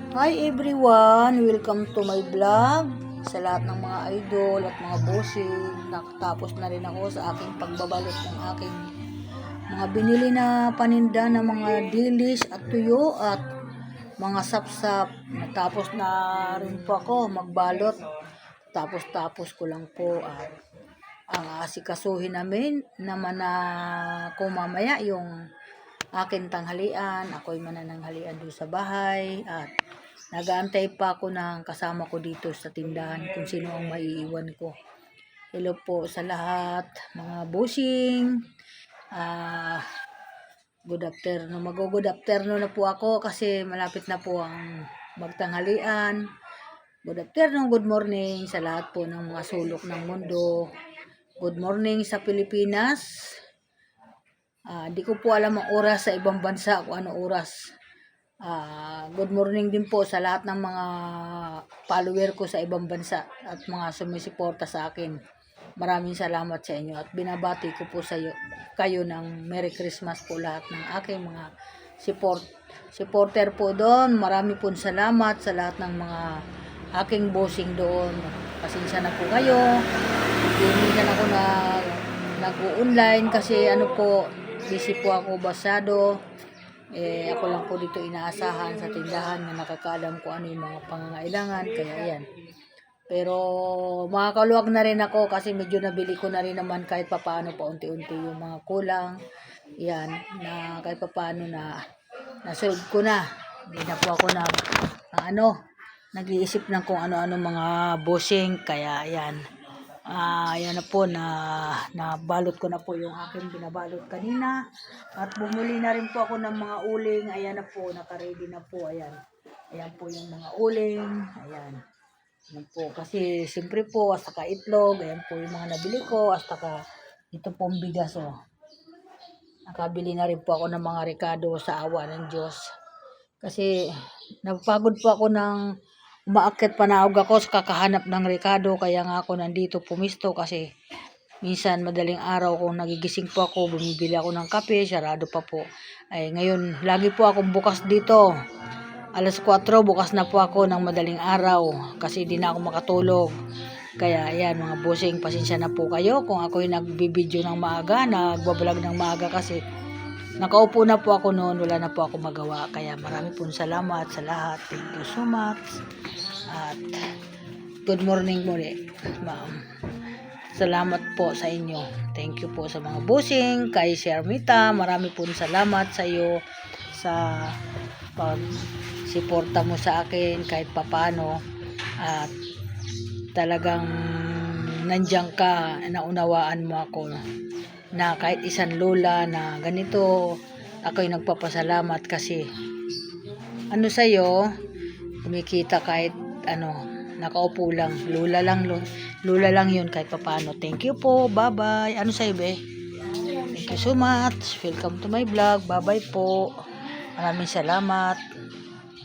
Hi everyone! Welcome to my vlog. Sa lahat ng mga idol at mga bossing, nakatapos na rin ako sa aking pagbabalot ng aking mga binili na paninda ng mga dilis at tuyo at mga sapsap. Natapos na rin po ako magbalot. Tapos ko lang po at ang asikasuhin namin naman na ko mamaya yung aking tanghalian. Ako'y manananghalian doon sa bahay at nag-aantay pa ako ng kasama ko dito sa tindahan kung sino ang maiiwan ko. Hello po sa lahat, mga bossing. Good afternoon. Mag-good afternoon na po ako kasi malapit na po ang magtanghalian. Good afternoon, good morning sa lahat po ng mga sulok ng mundo. Good morning sa Pilipinas. Di ko po alam ang oras sa ibang bansa kung ano oras. Good morning din po sa lahat ng mga follower ko sa ibang bansa at mga sumisuporta sa akin. Maraming salamat sa inyo at binabati ko po sa kayo ng Merry Christmas po lahat ng aking mga supporter po doon. Marami po salamat sa lahat ng mga aking bossing doon. Pasensya na po kayo. Hindi na ako nag-online kasi busy po ako basado. Ako lang po dito inaasahan sa tindahan na nakakaalam ko ano yung mga pangangailangan. Kaya yan. Pero makakaluwag na rin ako kasi medyo nabili ko na rin naman kahit papaano paunti-unti yung mga kulang. Yan, na kahit papaano na nasolve ko na. Hindi na po ako nag-iisip ng kung ano-ano mga bossing. Kaya yan. Ayan na po nabalot ko na po yung aking binabalot kanina at bumuli na rin po ako ng mga uling. Ayan na po, naka-ready na po. Ayan po yung mga uling. Ayan po, kasi siyempre po hasta ka itlog. Ayan po yung mga nabili ko hasta ka ito pong bigas. Nakabili na rin po ako ng mga rekado sa awa ng Diyos kasi napagod po ako ng umaakyat panahog ako sa kakahanap ng rekado. Kaya nga ako nandito pumisto kasi minsan madaling araw kung nagigising po ako, bumibili ako ng kape, sarado pa po. Ngayon, lagi po akong bukas dito. Alas 4, bukas na po ako ng madaling araw kasi di na ako makatulog. Kaya ayan mga bossing, pasensya na po kayo kung ako'y nagbibideo ng maaga, nagbablog ng maaga kasi nakaupo na po ako noon, wala na po ako magawa. Kaya marami pong salamat sa lahat. Thank you so much. At good morning muli, ma'am. Salamat po sa inyo. Thank you po sa mga bossing, kay Shermita. Marami pong salamat sa iyo sa pag-suporta mo sa akin kahit papano. At talagang nandiyan ka, naunawaan mo ako na kahit isang lola na ganito, ako'y nagpapasalamat kasi sa'yo, kumikita kahit nakaupo lang, lola lang yun kahit papano. Thank you po, bye bye. Sa'yo be? Thank you so much. Welcome to my vlog. Bye bye po. Maraming salamat.